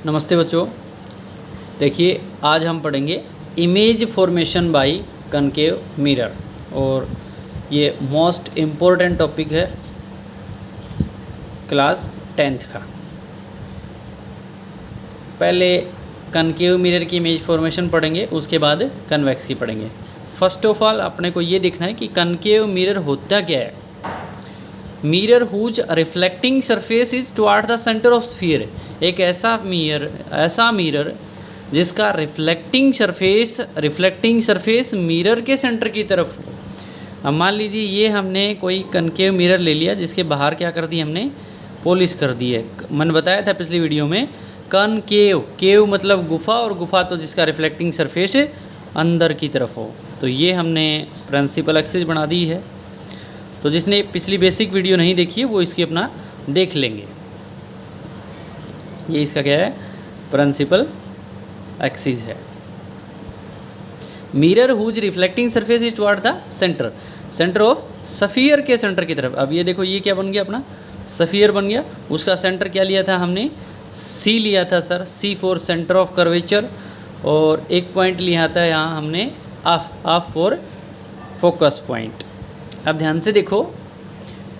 नमस्ते बच्चों। देखिए आज हम पढ़ेंगे image formation by concave mirror और ये मोस्ट इम्पोर्टेंट टॉपिक है क्लास 10th का। पहले कनकेव मिरर की इमेज फॉर्मेशन पढ़ेंगे, उसके बाद कन्वेक्स की पढ़ेंगे। फर्स्ट ऑफ ऑल अपने को ये देखना है कि कनकेव मिरर होता क्या है। Mirror whose reflecting surface is toward the centre of sphere. एक ऐसा मिरर जिसका रिफ्लेक्टिंग सरफेस मिरर के सेंटर की तरफ हो। अब मान लीजिए ये हमने कोई कनकेव मिरर ले लिया जिसके बाहर क्या कर दी, हमने पॉलिश कर दी है। मैंने बताया था पिछली वीडियो में, केव मतलब गुफा, और गुफा तो जिसका रिफ्लेक्टिंग सरफेस अंदर की तरफ हो। तो ये हमने प्रिंसिपल एक्सिस बना दी है। तो जिसने पिछली बेसिक वीडियो नहीं देखी है वो इसकी अपना देख लेंगे। ये इसका क्या है, प्रिंसिपल एक्सिस है। Mirror whose reflecting surface is toward the centre of sphere के सेंटर की तरफ। अब ये देखो ये क्या बन गया, अपना सफियर बन गया। उसका सेंटर क्या लिया था हमने, सी लिया था sir, C for centre of curvature. और एक पॉइंट लिया था यहाँ हमने ऑफ फॉर फोकस पॉइंट। अब ध्यान से देखो,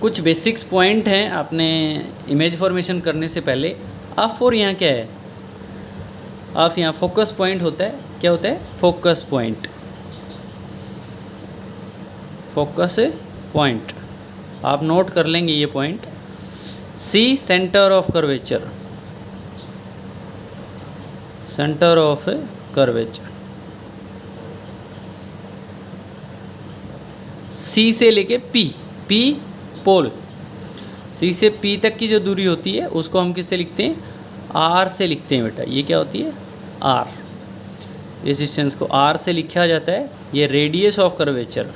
कुछ बेसिक्स पॉइंट हैं आपने इमेज फॉर्मेशन करने से पहले। ऑफ फॉर यहाँ क्या है, ऑफ यहाँ फोकस पॉइंट होता है। क्या होता है, फोकस पॉइंट। आप नोट कर लेंगे ये point. C centre of curvature, C से लेके पी पोल, सी से पी तक की जो दूरी होती है उसको हम किससे लिखते हैं, आर से लिखते हैं बेटा। ये क्या होती है, आर। इस डिस्टेंस को आर से लिखा जाता है। ये रेडियस ऑफ कर्वेचर,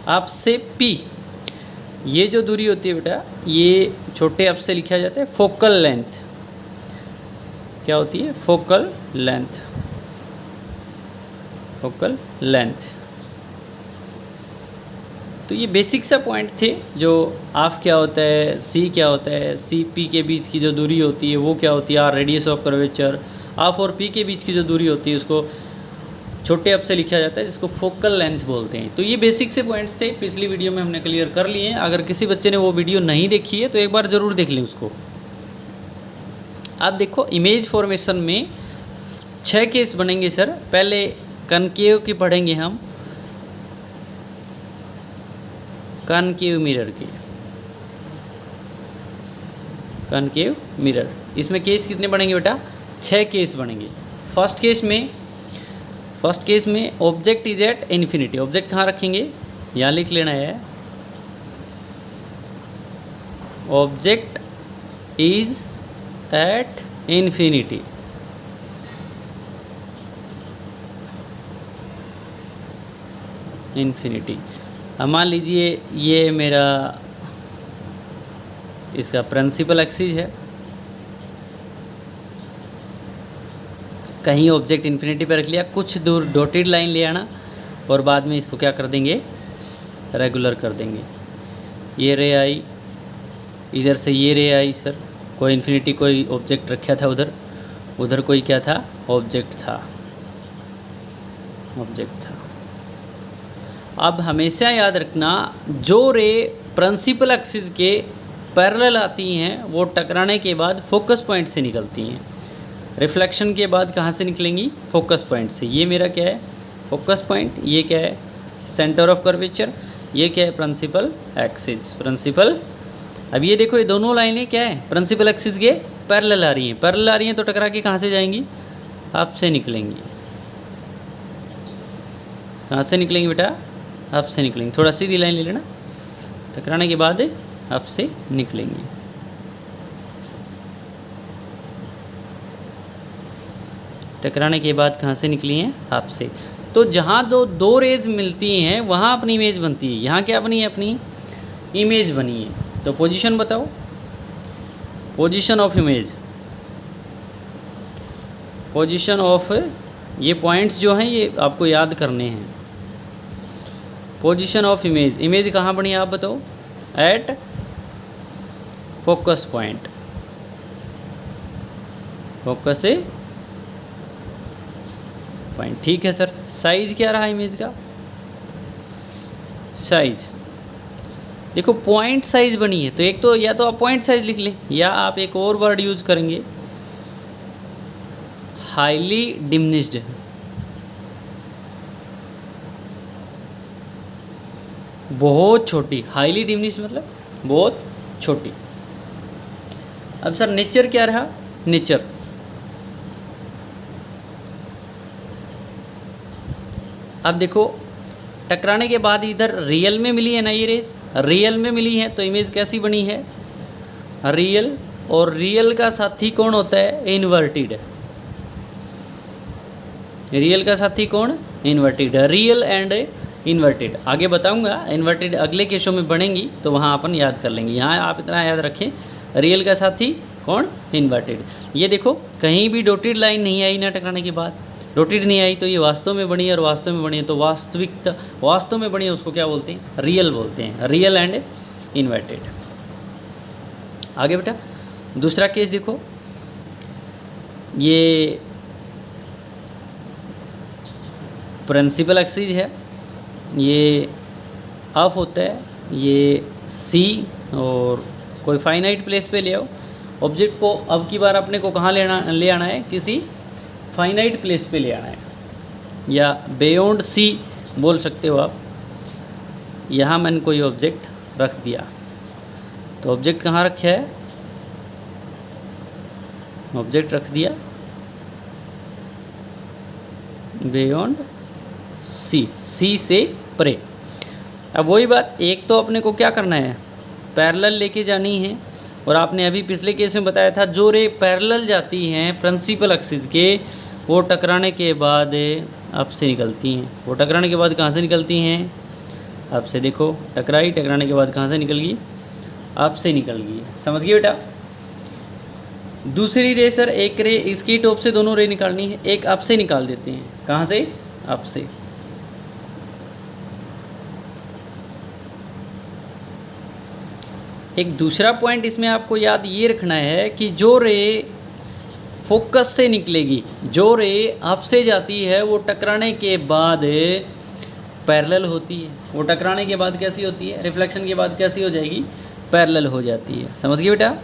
अब से पी, ये जो दूरी होती है बेटा, ये छोटे अप से लिखा जाता है फोकल लेंथ। क्या होती है, फोकल लेंथ। तो ये बेसिक सा पॉइंट थे, जो ऑफ क्या होता है, सी क्या होता है, सी पी के बीच की जो दूरी होती है वो क्या होती है, R radius of curvature. F और पी के बीच की जो दूरी होती है उसको छोटे अप से लिखा जाता है, जिसको फोकल लेंथ बोलते हैं। तो ये बेसिक से पॉइंट्स थे, पिछली वीडियो में हमने क्लियर कर लिए हैं। अगर किसी बच्चे ने वो वीडियो नहीं देखी है तो एक बार ज़रूर देख लें उसको। अब देखो इमेज फॉर्मेशन में 6 केस बनेंगे सर। पहले कनकेव की पढ़ेंगे हम, कनकेव मिरर। इसमें केस कितने बनेंगे बेटा, 6 केस बनेंगे। फर्स्ट केस में object is at infinity. Object कहाँ रखेंगे, यहाँ लिख लेना है, ऑब्जेक्ट इज एट इन्फिनिटी। अब मान लीजिए ये मेरा इसका प्रिंसिपल एक्सिस है। कहीं ऑब्जेक्ट इन्फिनिटी पर रख लिया, कुछ दूर डॉटेड लाइन ले आना और बाद में इसको क्या कर देंगे, रेगुलर कर देंगे। ये रे आई, इधर से ये रे आई सर, कोई इन्फिनिटी कोई ऑब्जेक्ट रखा था उधर कोई क्या था, ऑब्जेक्ट था। अब हमेशा याद रखना, जो रे प्रिंसिपल एक्सिस के पैरेलल आती हैं वो टकराने के बाद फोकस पॉइंट से निकलती हैं। रिफ्लेक्शन के बाद कहाँ से निकलेंगी, फोकस पॉइंट से। ये मेरा क्या है, फोकस पॉइंट। ये क्या है, सेंटर ऑफ कर्वेचर। ये क्या है, प्रिंसिपल एक्सिस। अब ये देखो, ये दोनों लाइनें क्या है, प्रिंसिपल एक्सिस के पैरेलल आ रही हैं। तो टकरा के कहाँ से जाएंगी, अप से निकलेंगी। कहाँ से निकलेंगी बेटा, अप से निकलेंगी। थोड़ा सीधी लाइन ले लेना, टकराने के बाद अप से निकलेंगी। टकराने के बाद कहाँ से निकली हैं, अप से। तो जहाँ दो रेज मिलती हैं वहाँ अपनी इमेज बनती है। यहाँ क्या बनी है, अपनी इमेज बनी है। तो पोजीशन बताओ, position of image, position of, ये पॉइंट्स जो हैं ये आपको याद करने हैं। पोजीशन ऑफ इमेज, इमेज कहाँ बनी है आप बताओ? एट फोकस पॉइंट, फोकस से पॉइंट, ठीक है सर। साइज क्या रहा इमेज का? साइज देखो पॉइंट साइज बनी है, तो एक तो या तो आप पॉइंट साइज लिख लें, या आप एक और वर्ड यूज करेंगे हाईली डिमिनिश्ड, बहुत छोटी। हाईली डिमिनिश्ड मतलब बहुत छोटी। अब सर नेचर क्या रहा? नेचर अब देखो टकराने के बाद इधर रियल में मिली है ना ये रेस, रियल में मिली है तो इमेज कैसी बनी है? रियल, और रियल का साथी कौन होता है? इन्वर्टेड। रियल का साथी कौन? इन्वर्टेड। रियल एंड इन्वर्टेड आगे बताऊंगा, इन्वर्टेड अगले केसों में बनेंगी तो वहाँ अपन याद कर लेंगे। यहाँ आप इतना याद रखें, रियल का साथी कौन? इन्वर्टेड। ये देखो कहीं भी डॉटेड लाइन नहीं आई ना टकराने के बाद, डॉटेड नहीं आई तो ये वास्तव में बनी है, और वास्तव में बनी है तो वास्तविकता वास्तव में बनी है उसको क्या बोलते हैं? रियल बोलते हैं। Real and inverted. आगे बेटा दूसरा केस देखो, ये प्रिंसिपल एक्सिस है, ये ऑफ होता है, ये सी, और कोई फाइनाइट प्लेस पे ले आओ ऑब्जेक्ट को। अब की बार अपने को कहाँ ले आना है? किसी फाइनाइट प्लेस पे ले आना है, या बियॉन्ड सी बोल सकते हो आप। यहाँ मैंने कोई ऑब्जेक्ट रख दिया, तो ऑब्जेक्ट कहाँ रखा है? ऑब्जेक्ट रख दिया बियॉन्ड सी, सी से परे। अब वही बात, एक तो अपने को क्या करना है? पैरेलल लेके जानी है, और आपने अभी पिछले केस में बताया था जो रे पैरेलल जाती हैं प्रिंसिपल एक्सिस के, वो टकराने के बाद अब से निकलती हैं। वो टकराने के बाद कहाँ से निकलती हैं? अब से देखो टकराई, टकराने के बाद कहाँ से निकल गई? अब से निकल गई। समझ गए बेटा? दूसरी रे सर, एक रे इसकी टॉप से दोनों रे निकालनी है, एक अब से निकाल देते हैं। कहाँ से? अब से। एक दूसरा पॉइंट इसमें आपको याद ये रखना है कि जो रे फोकस से निकलेगी, जो रे अप से जाती है, वो टकराने के बाद पैरेलल होती है। वो टकराने के बाद कैसी होती है? रिफ्लेक्शन के बाद कैसी हो जाएगी? पैरेलल हो जाती है। समझ गए बेटा?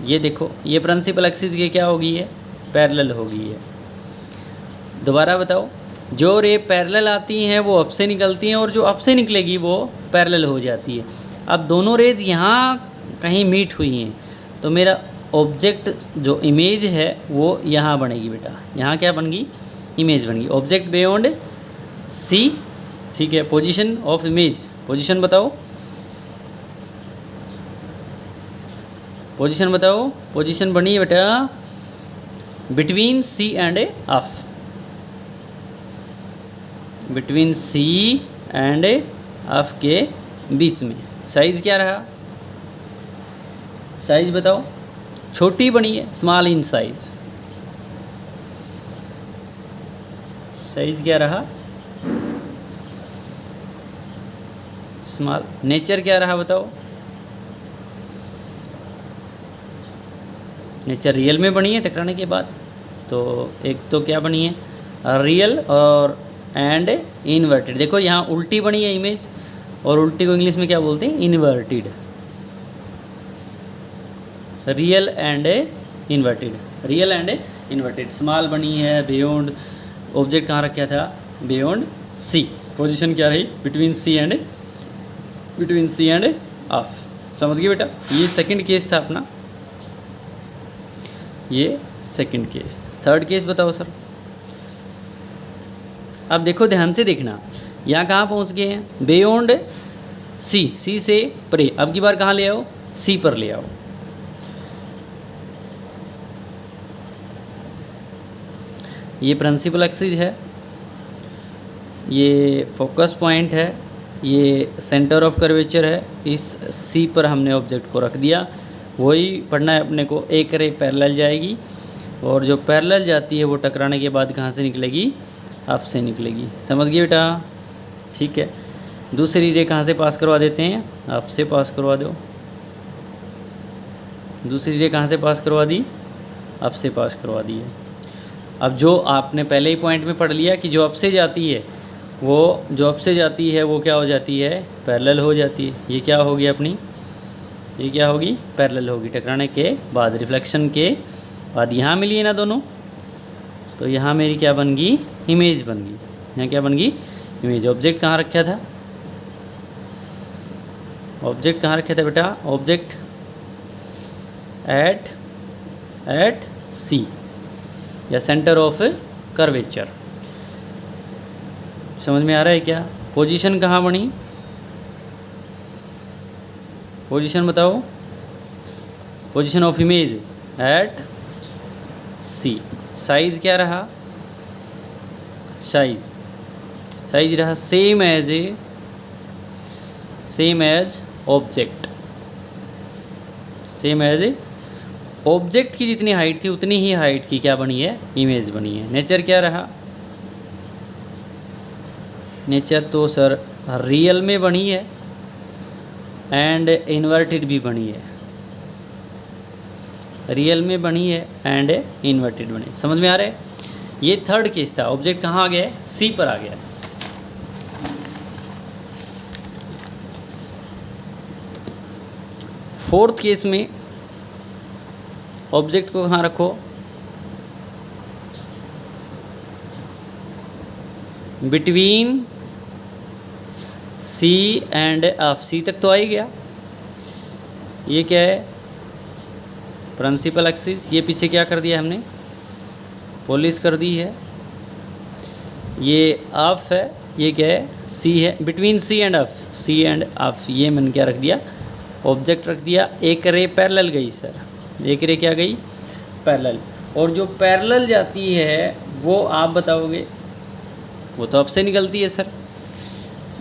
ये देखो ये प्रिंसिपल एक्सिस के क्या हो गई है? पैरेलल हो गई है। दोबारा बताओ, जो रे पैरेलल आती हैं वो अप से निकलती हैं, और जो अप से निकलेगी वो पैरेलल हो जाती है। अब दोनों रेज यहाँ कहीं मीट हुई हैं, तो मेरा ऑब्जेक्ट जो इमेज है वो यहाँ बनेगी बेटा। यहाँ क्या बन गई? इमेज बन गई। ऑब्जेक्ट बियॉन्ड सी, ठीक है। पोजीशन ऑफ इमेज, पोजीशन बताओ, पोजीशन बताओ। पोजीशन बनी है बेटा between C and F, between C and F के बीच में। साइज क्या रहा? साइज बताओ। छोटी बनी है, स्मॉल इन साइज। साइज क्या रहा? स्मॉल। नेचर क्या रहा बताओ? नेचर रियल में बनी है टकराने के बाद, तो एक तो क्या बनी है? रियल और एंड इन्वर्टेड। देखो यहाँ उल्टी बनी है इमेज, और उल्टी को इंग्लिश में क्या बोलते हैं? Inverted. Real and inverted, real and inverted. Small बनी है, बियॉन्ड ऑब्जेक्ट कहाँ रखा था? बियॉन्ड सी। पोजीशन क्या रही? Between C and F. समझ गए बेटा? ये सेकंड केस था अपना, ये सेकंड केस। थर्ड केस बताओ सर। अब देखो ध्यान से देखना, यहाँ कहाँ पहुँच गए हैं? बियॉन्ड सी, सी से परे। अब की बार कहाँ ले आओ? सी पर ले आओ। ये प्रिंसिपल एक्सिस है, ये फोकस पॉइंट है, ये सेंटर ऑफ कर्वेचर है। इस सी पर हमने ऑब्जेक्ट को रख दिया। वही पढ़ना है अपने को। एक रे पैरेलल जाएगी, और जो पैरेलल जाती है वो टकराने के बाद कहाँ से निकलेगी? अप से निकलेगी। समझ गए बेटा? ठीक है। दूसरी रे कहाँ से पास करवा देते हैं, आपसे पास करवा दो। दूसरी रे कहाँ से पास करवा दी, आपसे पास करवा दी है। अब जो आपने पहले ही पॉइंट में पढ़ लिया कि जो आपसे जाती है वो क्या हो जाती है, पैरेलल हो जाती है। ये क्या होगी अपनी, ये क्या होगी, पैरेलल होगी। टकराने के बाद, रिफ्लेक्शन के बाद यहाँ मिली है ना दोनों, तो यहाँ मेरी क्या बन गई, इमेज बन गई। यहाँ क्या बन गई, इमेज। ऑब्जेक्ट कहाँ रखा था, ऑब्जेक्ट कहाँ रखा था बेटा, ऑब्जेक्ट एट सी या सेंटर ऑफ कर्वेचर। समझ में आ रहा है क्या। पोजीशन कहाँ बनी, पोजीशन बताओ, position of image at C. Size क्या रहा, साइज रहा same as object, same as object की जितनी हाइट थी उतनी ही हाइट की क्या बनी है, इमेज बनी है। नेचर क्या रहा, नेचर तो सर रियल में बनी है एंड इन्वर्टेड भी बनी है, रियल में बनी है एंड इन्वर्टेड बनी। समझ में आ रहा है। ये थर्ड केस था। ऑब्जेक्ट कहाँ आ गया, सी पर आ गया। फोर्थ केस में ऑब्जेक्ट को कहाँ रखो, बिटवीन सी एंड एफ। सी तक तो आ ही गया। ये क्या है, प्रिंसिपल एक्सिस। ये पीछे क्या कर दिया हमने, पॉलिश कर दी है। ये एफ है, ये क्या है, सी है। Between C and F, C and F, ये मैंने क्या रख दिया, ऑब्जेक्ट रख दिया। एक रे पैरेलल गई सर, एक रे क्या गई, पैरेलल। और जो पैरेलल जाती है वो आप बताओगे, वो तो आपसे निकलती है सर।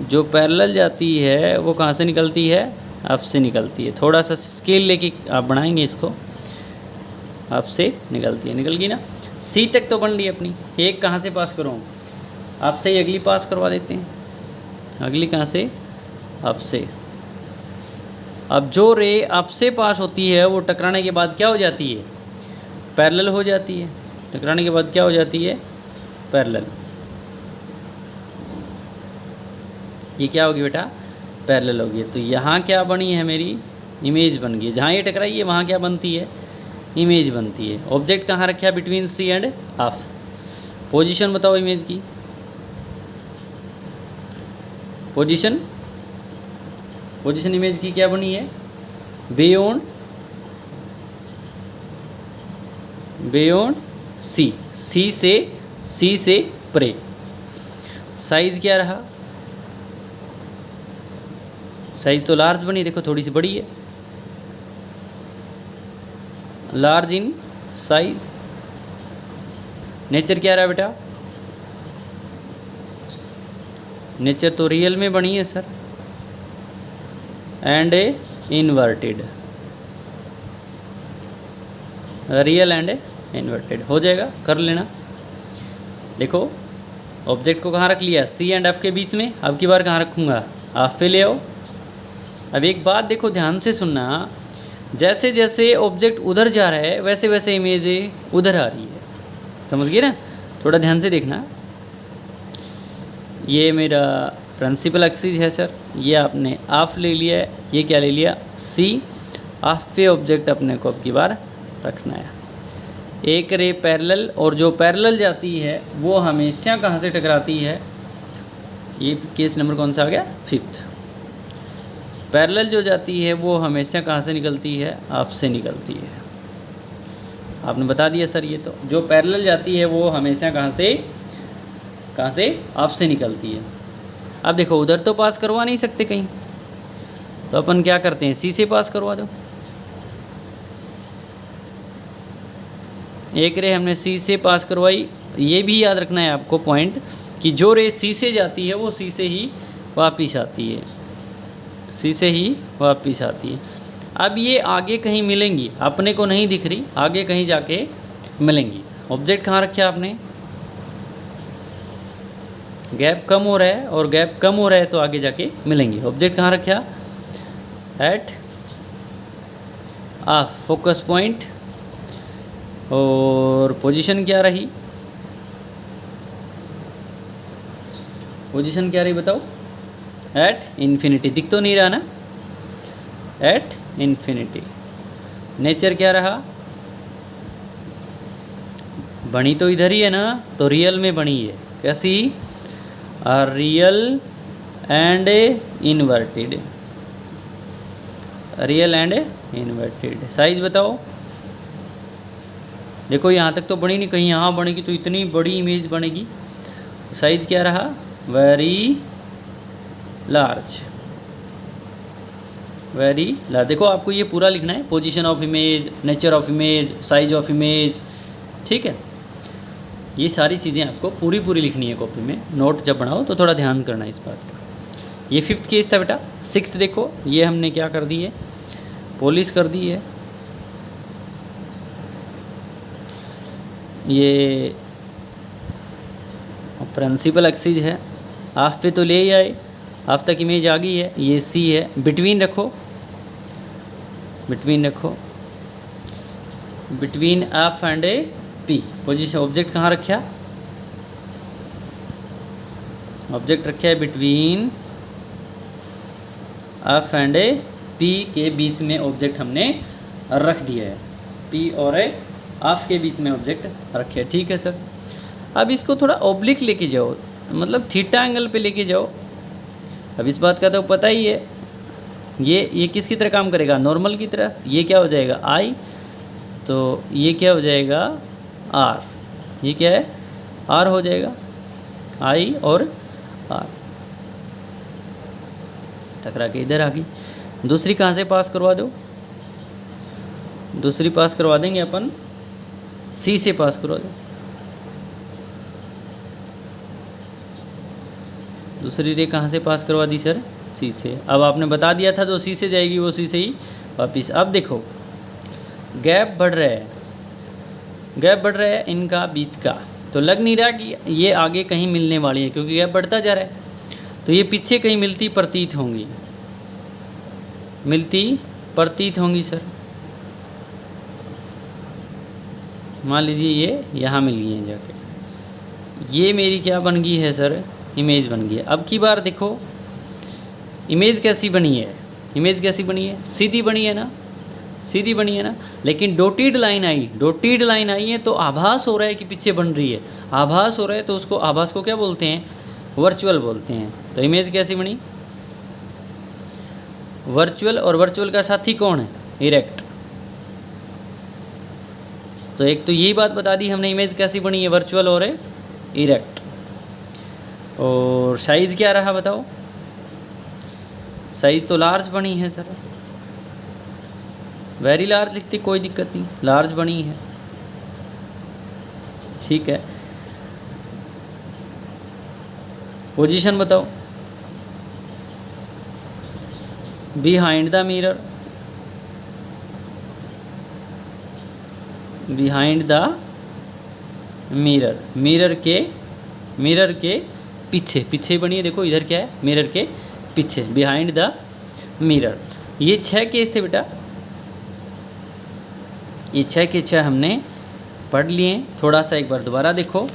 जो पैरेलल जाती है वो कहाँ से निकलती है, आपसे निकलती है। थोड़ा सा स्केल लेके आप बनाएंगे इसको, आपसे निकलती है, निकल गई ना। सी तक तो बन ली अपनी। एक कहाँ से पास करूँ, आपसे ही अगली पास करवा देते हैं। अगली कहाँ से, आपसे। अब जो रे आपसे पास होती है वो टकराने के बाद क्या हो जाती है, पैरेलल हो जाती है। टकराने के बाद क्या हो जाती है, पैरेलल। ये क्या होगी बेटा, पैरेलल होगी। तो यहाँ क्या बनी है, मेरी इमेज बन गई। जहाँ ये टकराई है वहाँ क्या बनती है, इमेज बनती है। ऑब्जेक्ट कहाँ रखा है, between C and F. Position बताओ इमेज की, पोजीशन इमेज की क्या बनी है, बियॉन्ड सी, सी से परे। साइज क्या रहा, साइज तो लार्ज बनी, देखो थोड़ी सी बड़ी है, लार्ज इन साइज। नेचर क्या रहा बेटा, नेचर तो रियल में बनी है sir and inverted, real and inverted हो जाएगा, कर लेना। देखो ऑब्जेक्ट को कहाँ रख लिया, सी एंड एफ के बीच में। अब की बार कहाँ रखूँगा, एफ पे ले आओ। अब एक बात देखो ध्यान से सुनना, जैसे जैसे ऑब्जेक्ट उधर जा रहा है वैसे वैसे इमेज उधर आ रही है। समझ गए ना, थोड़ा ध्यान से देखना। ये मेरा प्रिंसिपल एक्सिस है सर, ये आपने एफ ले लिया है, ये क्या ले लिया, सी। एफ पे ऑब्जेक्ट अपने को अब की बार रखना है। एक रे पैरेलल, और जो पैरेलल जाती है वो हमेशा कहाँ से टकराती है, ये केस नंबर कौन सा आ गया, फिफ्थ। पैरेलल जो जाती है वो हमेशा कहाँ से निकलती है, एफ से निकलती है। आपने बता दिया सर, ये तो जो पैरेलल जाती है वो हमेशा कहाँ से एफ से निकलती है। अब देखो उधर तो पास करवा नहीं सकते कहीं, तो अपन क्या करते हैं, सी से पास करवा दो। एक रे हमने सी से पास करवाई। ये भी याद रखना है आपको पॉइंट कि जो रे सी से जाती है वो सी से ही वापिस आती है, सी से ही वापिस आती है। अब ये आगे कहीं मिलेंगी, अपने को नहीं दिख रही, आगे कहीं जाके मिलेंगी। ऑब्जेक्ट कहाँ रखा आपने, गैप कम हो रहा है, और गैप कम हो रहा है तो आगे जाके मिलेंगे। ऑब्जेक्ट कहाँ रखा? एट आ फोकस पॉइंट, और पोजीशन क्या रही? पोजीशन क्या रही बताओ? At infinity. दिख तो नहीं रहा ना? At infinity. नेचर क्या रहा? बनी तो इधर ही है ना, तो रियल में बनी है। कैसी? Real and inverted. Real and inverted. Size बताओ। देखो यहाँ तक तो बनी नहीं, कहीं यहाँ बनेगी तो इतनी बड़ी इमेज बनेगी। साइज क्या रहा? Very large. Very large. देखो आपको ये पूरा लिखना है, position of image, nature of image, size of image, ठीक है। ये सारी चीज़ें आपको पूरी पूरी लिखनी है कॉपी में। नोट जब बनाओ तो थोड़ा ध्यान करना है इस बात का। ये 5th केस था बेटा। 6th देखो, ये हमने क्या कर दी है? पॉलिश कर दी है। ये प्रिंसिपल एक्सिस है, हाफ पे तो ले ही आए, हाफ तक इमेज आ गई है। ये सी है, बिटवीन रखो, बिटवीन रखो, between F and A P. Position object कहाँ रखा? ऑब्जेक्ट रखा है between F and A P के बीच में ऑब्जेक्ट हमने रख दिया है। पी और ए एफ के बीच में ऑब्जेक्ट रखे है, ठीक है सर। अब इसको थोड़ा ऑब्लिक लेके जाओ, मतलब थीटा एंगल पे लेके जाओ। अब इस बात का तो पता ही है, ये किसकी तरह काम करेगा? नॉर्मल की तरह। ये क्या हो जाएगा? आई, तो ये क्या हो जाएगा? आर। ये क्या है? आर हो जाएगा। आई और आर टकरा के इधर आ गई। दूसरी कहाँ से पास करवा दो? दूसरी पास करवा देंगे अपन, सी से पास करवा दो। दूसरी रे कहाँ से पास करवा दी सर? सी से। अब आपने बता दिया था जो सी से जाएगी वो सी से ही वापिस। अब देखो गैप बढ़ रहा है, गैप बढ़ रहा है इनका बीच का, तो लग नहीं रहा कि ये आगे कहीं मिलने वाली है, क्योंकि गैप बढ़ता जा रहा है। तो ये पीछे कहीं मिलती प्रतीत होंगी, मिलती प्रतीत होंगी सर। मान लीजिए ये यहाँ मिल गई है जाके, ये मेरी क्या बन गई है सर? इमेज बन गई है। अब की बार देखो इमेज कैसी बनी है? इमेज कैसी बनी है? सीधी बनी है ना, सीधी बनी है ना। लेकिन डॉटेड लाइन आई, डॉटेड लाइन आई है तो आभास हो रहा है कि पीछे बन रही है। आभास हो रहा है तो उसको, आभास को क्या बोलते हैं? वर्चुअल बोलते हैं। तो इमेज कैसी बनी? वर्चुअल। और वर्चुअल का साथी कौन है? इरेक्ट। तो एक तो यही बात बता दी हमने, इमेज कैसी बनी है? वर्चुअल और इरेक्ट। और साइज़ क्या रहा बताओ? साइज़ तो लार्ज बनी है सर। वेरी लार्ज लिखती कोई दिक्कत नहीं, लार्ज बनी है, ठीक है। पोजीशन बताओ। Behind the mirror, behind the mirror, mirror के पीछे, पीछे बनी है। देखो इधर क्या है? मिरर के पीछे, बिहाइंड द मिरर। ये 6 केस थे बेटा, ये 6 के 6 हमने पढ़ लिए। थोड़ा सा एक बार दोबारा देखो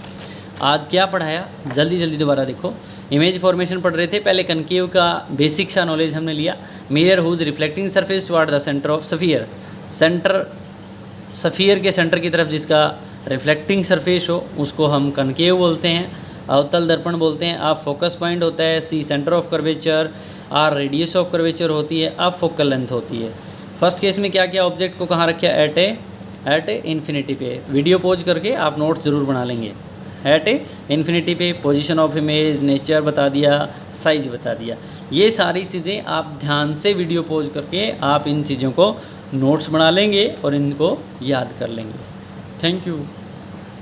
आज क्या पढ़ाया, जल्दी जल्दी दोबारा देखो। इमेज फॉर्मेशन पढ़ रहे थे, पहले कनकेव का बेसिक सा नॉलेज हमने लिया। Mirror whose reflecting surface toward the centre of sphere, centre sphere के सेंटर की तरफ जिसका रिफ्लेक्टिंग सरफेस हो उसको हम कनकेव बोलते हैं, अवतल दर्पण बोलते हैं। आप फोकस पॉइंट होता है, C centre of curvature, R radius of curvature होती है, अब फोकल लेंथ होती है। फर्स्ट केस में क्या किया? ऑब्जेक्ट को कहाँ रखा? एट ए इन्फिनिटी पे। वीडियो पॉज करके आप नोट्स ज़रूर बना लेंगे। एट ए इन्फिनिटी पे पोजीशन ऑफ इमेज, नेचर बता दिया, साइज बता दिया। ये सारी चीज़ें आप ध्यान से वीडियो पॉज करके आप इन चीज़ों को नोट्स बना लेंगे और इनको याद कर लेंगे। Thank you.